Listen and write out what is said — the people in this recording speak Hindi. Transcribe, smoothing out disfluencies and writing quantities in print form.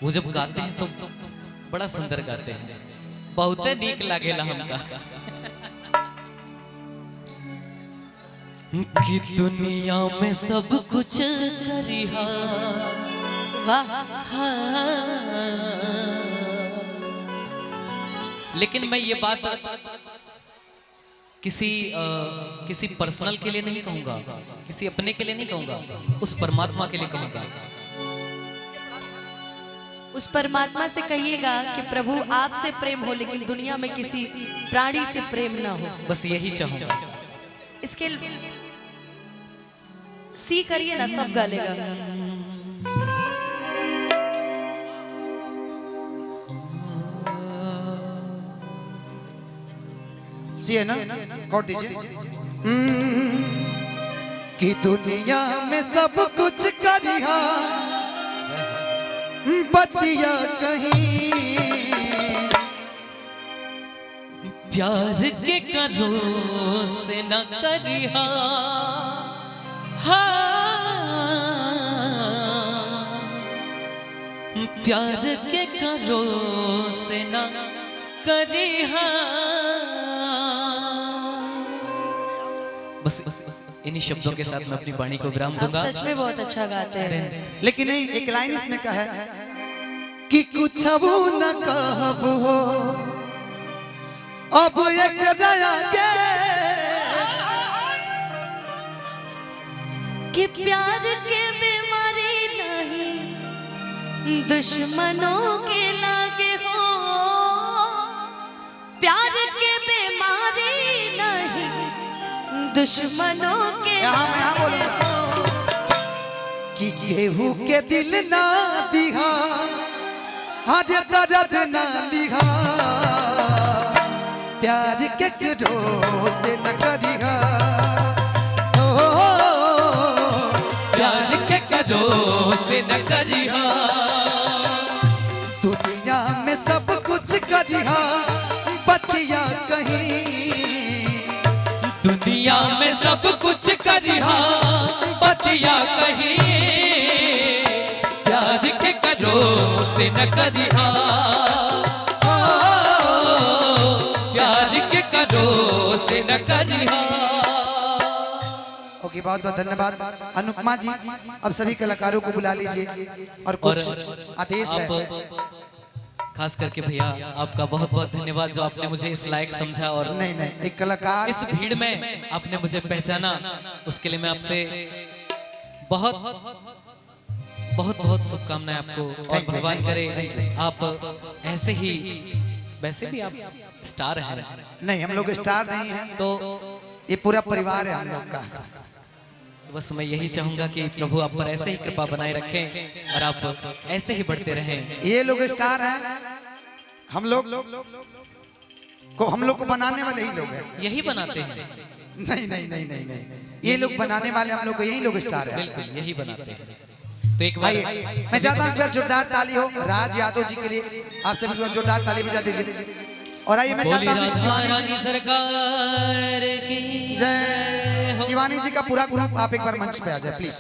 वो जब गाते हैं तो बड़ा सुंदर गाते हैं, बहुत नीक लागेला हमका। कि दुनिया में सब कुछ करिहा, लेकिन मैं ये बात किसी पर्सनल के लिए नहीं कहूंगा, किसी अपने के लिए नहीं कहूंगा, उस परमात्मा के लिए कहूंगा। उस परमात्मा से कहिएगा कि प्रभु आपसे प्रेम हो लेकिन दुनिया में किसी प्राणी से प्रेम ना हो। बस यही चाहूंगा। इसके सी करिए ना, सब गालेगा। सी है ना, कौट दीजिए। कि दुनिया में सब कुछ करिहा, बतिया कहीं प्यार के करो से न करिहा, प्यार के करो से न करिहा। बस इन्हीं शब्दों के साथ मैं अपनी वाणी को विराम दूंगा। आप सच में बहुत अच्छा गाते हैं। लेकिन नहीं, एक लाइन इसमें कहा है कि कुछ वो न कहब हो अब एक दया के, कि प्यार के बीमारी नहीं दुश्मनों के लागे हो, प्यार के बीमारी नहीं दुश्मनों के मैं बोलूंगा कि केहू के दिल ना दिहा, हज दर्द ना लिहा, प्यार के करो से न करिहा, प्यार के करो से न करिहा। दुनिया में सब कुछ करिहा, बतिया कहीं दुनिया में सब कुछ करिहा, बतिया कहीं प्यार के करो से न करिहा, प्यार के करो से न करिहा। ओके, बहुत बहुत धन्यवाद अनुपमा जी। अब सभी कलाकारों को बुला लीजिए और कुछ आदेश है। खास करके भैया आपका बहुत बहुत धन्यवाद जो आपने मुझे इस लायक समझा, और नहीं नहीं, एक कलाकार इस भीड़ में आपने मुझे पहचाना, उसके लिए मैं आपसे बहुत बहुत बहुत शुभकामनाएं आपको, और भगवान करे आप ऐसे ही, वैसे भी आप स्टार हैं। नहीं, हम लोग स्टार नहीं हैं, तो ये पूरा परिवार है हम लोग का। बस मैं यही चाहूंगा कि प्रभु आप पर ऐसे ही कृपा बनाए रखें और आप ऐसे ही बढ़ते रहें। ये लोग स्टार हैं, हम लोग को बनाने वाले ही लोग हैं। यही बनाते हैं। नहीं नहीं नहीं नहीं नहीं, ये लोग बनाने वाले हम लोग को, यही लोग स्टार हैं। बिल्कुल यही बनाते हैं। तो एक बार मैं चाहता हूँ एक जोरदार ताली हो राज यादव जी के लिए, आप सभी जोरदार ताली बजा दीजिए। और आइए मैं चाहता हूँ शिवानी सरकार की जय, शिवानी जी का पूरा ग्रुप आप एक बार मंच पे आ जाए प्लीज।